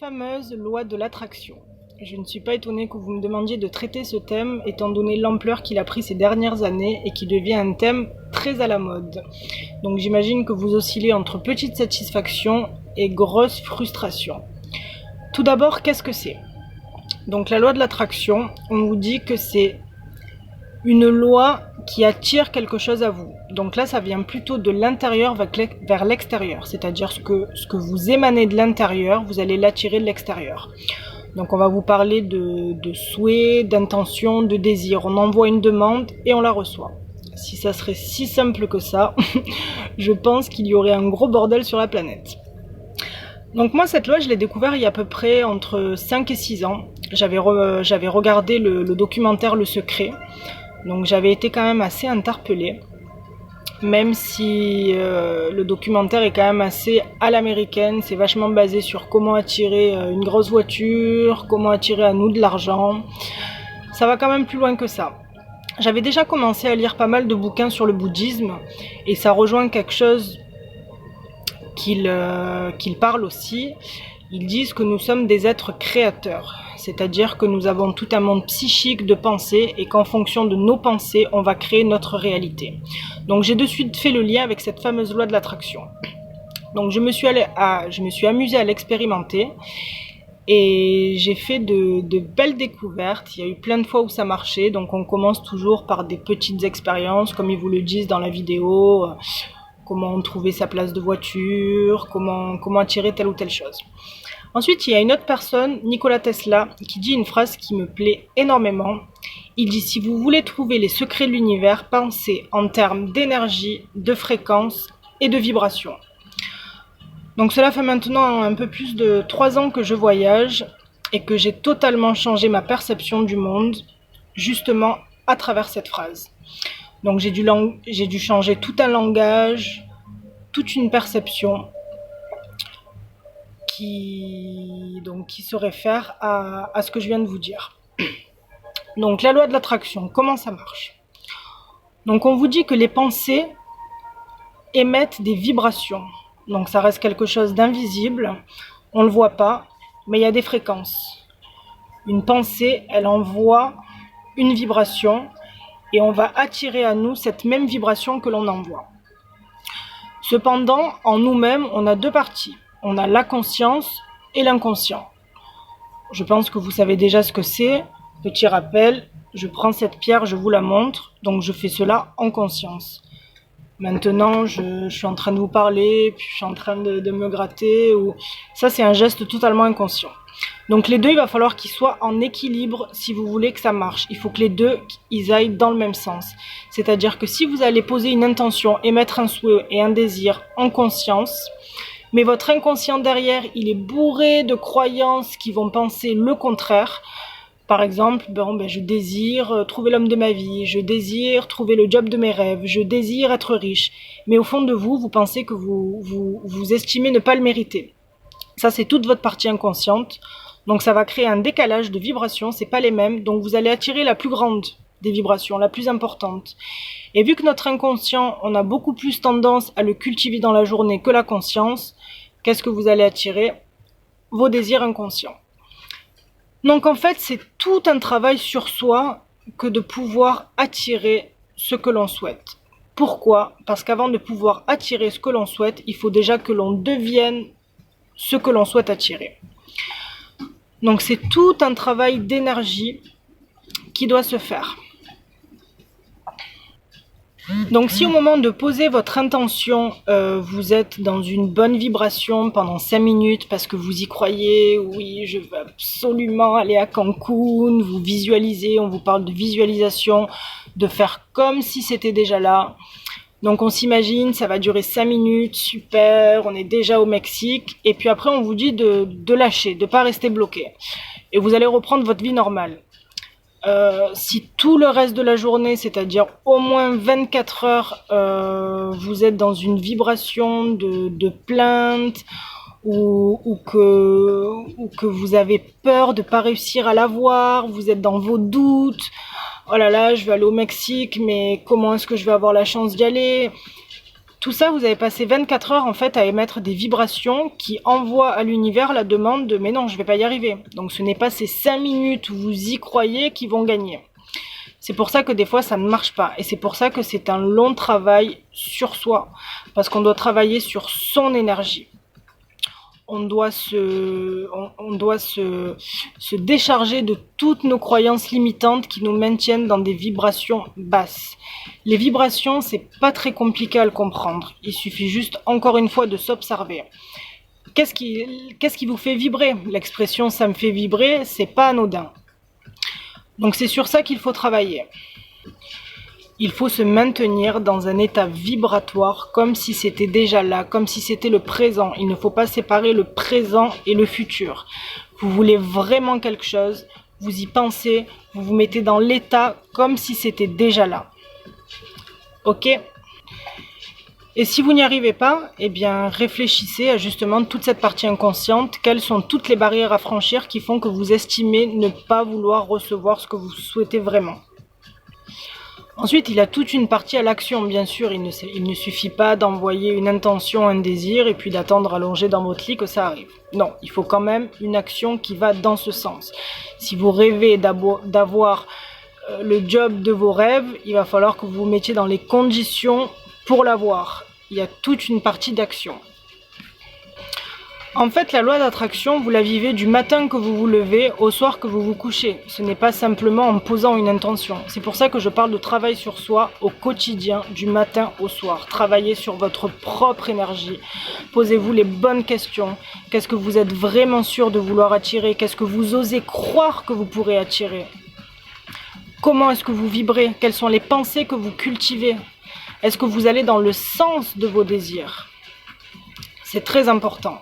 Fameuse loi de l'attraction. Je ne suis pas étonnée que vous me demandiez de traiter ce thème étant donné l'ampleur qu'il a pris ces dernières années et qui devient un thème très à la mode. Donc j'imagine que vous oscillez entre petite satisfaction et grosse frustration. Tout d'abord, qu'est-ce que c'est? Donc la loi de l'attraction, on vous dit que c'est une loi qui attire quelque chose à vous. Donc là, ça vient plutôt de l'intérieur vers l'extérieur. C'est-à-dire ce que vous émanez de l'intérieur, vous allez l'attirer de l'extérieur. Donc on va vous parler de souhait, d'intention, de désir. On envoie une demande et on la reçoit. Si ça serait si simple que ça, je pense qu'il y aurait un gros bordel sur la planète. Donc moi, cette loi, je l'ai découvert il y a à peu près entre 5 et 6 ans. J'avais regardé le documentaire Le Secret. Donc j'avais été quand même assez interpellée, même si le documentaire est quand même assez à l'américaine. C'est vachement basé sur comment attirer une grosse voiture, comment attirer à nous de l'argent. Ça va quand même plus loin que ça. J'avais déjà commencé à lire pas mal de bouquins sur le bouddhisme et ça rejoint quelque chose qu'il parle aussi. Ils disent que nous sommes des êtres créateurs, c'est-à-dire que nous avons tout un monde psychique de pensées et qu'en fonction de nos pensées, on va créer notre réalité. Donc j'ai de suite fait le lien avec cette fameuse loi de l'attraction. Donc je me suis amusée à l'expérimenter et j'ai fait de belles découvertes. Il y a eu plein de fois où ça marchait, donc on commence toujours par des petites expériences, comme ils vous le disent dans la vidéo, comment trouver sa place de voiture, comment attirer telle ou telle chose. Ensuite, il y a une autre personne, Nikola Tesla, qui dit une phrase qui me plaît énormément. Il dit « Si vous voulez trouver les secrets de l'univers, pensez en termes d'énergie, de fréquence et de vibration. » Donc cela fait maintenant un peu plus de 3 ans que je voyage et que j'ai totalement changé ma perception du monde, justement à travers cette phrase. Donc j'ai dû changer tout un langage, toute une perception qui se réfère à ce que je viens de vous dire. Donc la loi de l'attraction, comment ça marche? Donc on vous dit que les pensées émettent des vibrations. Donc ça reste quelque chose d'invisible, on ne le voit pas, mais il y a des fréquences. Une pensée, elle envoie une vibration et on va attirer à nous cette même vibration que l'on envoie. Cependant, en nous-mêmes, on a 2 parties. On a la conscience et l'inconscient. Je pense que vous savez déjà ce que c'est. Petit rappel, je prends cette pierre, je vous la montre, donc je fais cela en conscience. Maintenant, je suis en train de vous parler, puis je suis en train de me gratter. Ça, c'est un geste totalement inconscient. Donc les deux, il va falloir qu'ils soient en équilibre si vous voulez que ça marche. Il faut que les deux, ils aillent dans le même sens. C'est-à-dire que si vous allez poser une intention, émettre un souhait et un désir en conscience, mais votre inconscient derrière, il est bourré de croyances qui vont penser le contraire. Par exemple, je désire trouver l'homme de ma vie, je désire trouver le job de mes rêves, je désire être riche. Mais au fond de vous, vous pensez que vous estimez ne pas le mériter. Ça, c'est toute votre partie inconsciente. Donc ça va créer un décalage de vibrations, c'est pas les mêmes. Donc vous allez attirer la plus grande des vibrations, la plus importante. Et vu que notre inconscient, on a beaucoup plus tendance à le cultiver dans la journée que la conscience, qu'est-ce que vous allez attirer? Vos désirs inconscients. Donc en fait, c'est tout un travail sur soi que de pouvoir attirer ce que l'on souhaite. Pourquoi? Parce qu'avant de pouvoir attirer ce que l'on souhaite, il faut déjà que l'on devienne ce que l'on souhaite attirer. Donc c'est tout un travail d'énergie qui doit se faire. Donc si au moment de poser votre intention, vous êtes dans une bonne vibration pendant 5 minutes parce que vous y croyez, oui, je veux absolument aller à Cancun, vous visualisez, on vous parle de visualisation, de faire comme si c'était déjà là. Donc on s'imagine, ça va durer 5 minutes, super, on est déjà au Mexique, et puis après on vous dit de lâcher, de pas rester bloqué. Et vous allez reprendre votre vie normale. Si tout le reste de la journée, c'est-à-dire au moins 24 heures, vous êtes dans une vibration de plainte ou que vous avez peur de pas réussir à l'avoir, vous êtes dans vos doutes, oh là là, je vais aller au Mexique, mais comment est-ce que je vais avoir la chance d'y aller? Tout ça, vous avez passé 24 heures en fait à émettre des vibrations qui envoient à l'univers la demande de mais non, je vais pas y arriver. Donc ce n'est pas ces 5 minutes où vous y croyez qui vont gagner. C'est pour ça que des fois ça ne marche pas. Et c'est pour ça que c'est un long travail sur soi. Parce qu'on doit travailler sur son énergie. On doit se décharger de toutes nos croyances limitantes qui nous maintiennent dans des vibrations basses. Les vibrations, c'est pas très compliqué à le comprendre. Il suffit juste, encore une fois, de s'observer. Qu'est-ce qui vous fait vibrer? L'expression « ça me fait vibrer », c'est pas anodin. Donc c'est sur ça qu'il faut travailler. Il faut se maintenir dans un état vibratoire comme si c'était déjà là, comme si c'était le présent. Il ne faut pas séparer le présent et le futur. Vous voulez vraiment quelque chose, vous y pensez, vous vous mettez dans l'état comme si c'était déjà là. Ok? Et si vous n'y arrivez pas, eh bien réfléchissez à justement toute cette partie inconsciente. Quelles sont toutes les barrières à franchir qui font que vous estimez ne pas vouloir recevoir ce que vous souhaitez vraiment? Ensuite, il y a toute une partie à l'action, bien sûr. Il ne suffit pas d'envoyer une intention, un désir, et puis d'attendre allongé dans votre lit que ça arrive. Non, il faut quand même une action qui va dans ce sens. Si vous rêvez d'avoir le job de vos rêves, il va falloir que vous vous mettiez dans les conditions pour l'avoir. Il y a toute une partie d'action. En fait, la loi d'attraction, vous la vivez du matin que vous vous levez au soir que vous vous couchez. Ce n'est pas simplement en posant une intention. C'est pour ça que je parle de travail sur soi au quotidien, du matin au soir. Travaillez sur votre propre énergie. Posez-vous les bonnes questions. Qu'est-ce que vous êtes vraiment sûr de vouloir attirer? Qu'est-ce que vous osez croire que vous pourrez attirer? Comment est-ce que vous vibrez? Quelles sont les pensées que vous cultivez? Est-ce que vous allez dans le sens de vos désirs? C'est très important.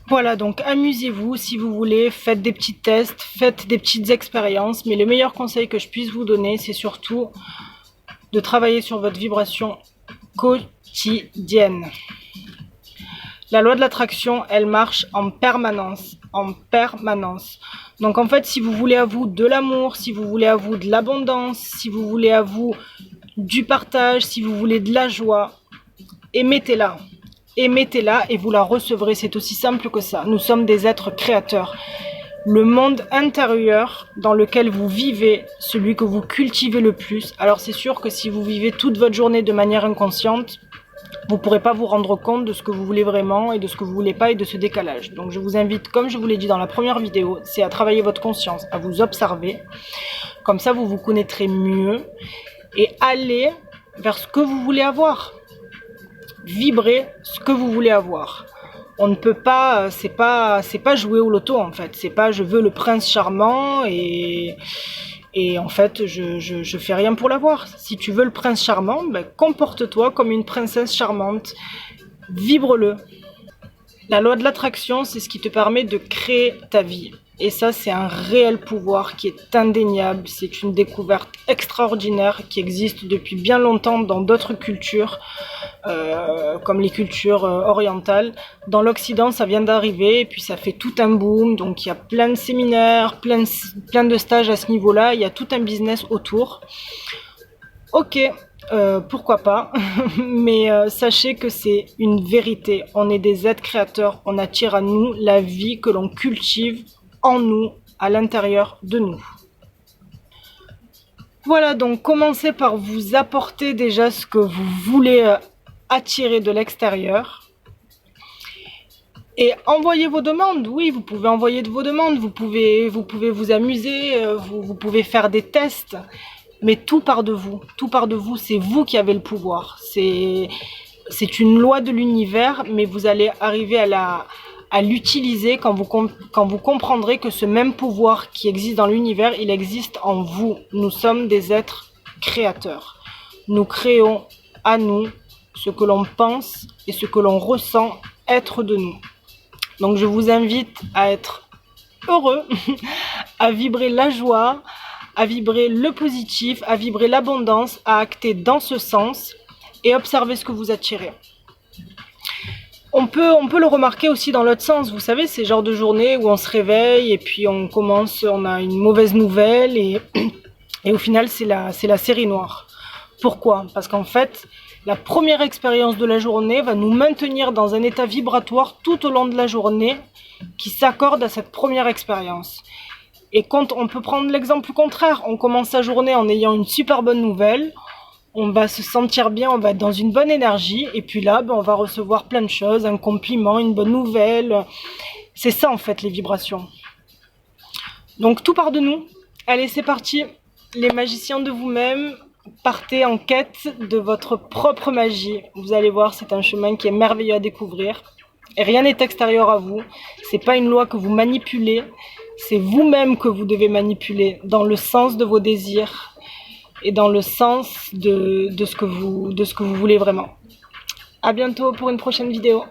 Voilà, donc amusez-vous si vous voulez, faites des petits tests, faites des petites expériences, mais le meilleur conseil que je puisse vous donner, c'est surtout de travailler sur votre vibration quotidienne. La loi de l'attraction, elle marche en permanence, en permanence. Donc en fait, si vous voulez à vous de l'amour, si vous voulez à vous de l'abondance, si vous voulez à vous du partage, si vous voulez de la joie, émettez-la. Émettez-la et vous la recevrez, c'est aussi simple que ça. Nous sommes des êtres créateurs. Le monde intérieur dans lequel vous vivez, celui que vous cultivez le plus, alors c'est sûr que si vous vivez toute votre journée de manière inconsciente, vous ne pourrez pas vous rendre compte de ce que vous voulez vraiment et de ce que vous ne voulez pas et de ce décalage. Donc je vous invite, comme je vous l'ai dit dans la première vidéo, c'est à travailler votre conscience, à vous observer. Comme ça, vous vous connaîtrez mieux et allez vers ce que vous voulez avoir. Vibrez ce que vous voulez avoir. On ne peut pas, c'est pas jouer au loto en fait. C'est pas je veux le prince charmant et en fait je fais rien pour l'avoir. Si tu veux le prince charmant, ben, comporte-toi comme une princesse charmante. Vibre-le. La loi de l'attraction, c'est ce qui te permet de créer ta vie. Et ça, c'est un réel pouvoir qui est indéniable. C'est une découverte extraordinaire qui existe depuis bien longtemps dans d'autres cultures, comme les cultures orientales. Dans l'Occident, ça vient d'arriver et puis ça fait tout un boom. Donc il y a plein de séminaires, plein de stages à ce niveau-là. Il y a tout un business autour. Ok, pourquoi pas, mais sachez que c'est une vérité. On est des êtres créateurs, on attire à nous la vie que l'on cultive en nous, à l'intérieur de nous. Voilà, donc commencez par vous apporter déjà ce que vous voulez attirer de l'extérieur. Et envoyez vos demandes, oui, vous pouvez envoyer vos demandes, vous pouvez vous amuser, vous pouvez faire des tests. Mais tout part de vous, c'est vous qui avez le pouvoir. C'est une loi de l'univers, mais vous allez arriver à l'utiliser quand vous comprendrez que ce même pouvoir qui existe dans l'univers, il existe en vous. Nous sommes des êtres créateurs. Nous créons à nous ce que l'on pense et ce que l'on ressent être de nous. Donc je vous invite à être heureux, à vibrer la joie, à vibrer le positif, à vibrer l'abondance, à acter dans ce sens et observer ce que vous attirez. On peut le remarquer aussi dans l'autre sens, vous savez, ces genres de journées où on se réveille et puis on a une mauvaise nouvelle et au final c'est la série noire. Pourquoi? Parce qu'en fait, La première expérience de la journée va nous maintenir dans un état vibratoire tout au long de la journée qui s'accorde à cette première expérience. Et quand on peut prendre l'exemple contraire, on commence sa journée en ayant une super bonne nouvelle, on va se sentir bien, on va être dans une bonne énergie, et puis là, on va recevoir plein de choses, un compliment, une bonne nouvelle. C'est ça en fait les vibrations. Donc tout part de nous. Allez, c'est parti. Les magiciens de vous-même, partez en quête de votre propre magie. Vous allez voir, c'est un chemin qui est merveilleux à découvrir. Et rien n'est extérieur à vous. C'est pas une loi que vous manipulez. C'est vous-même que vous devez manipuler dans le sens de vos désirs et dans le sens de ce que vous voulez vraiment. À bientôt pour une prochaine vidéo.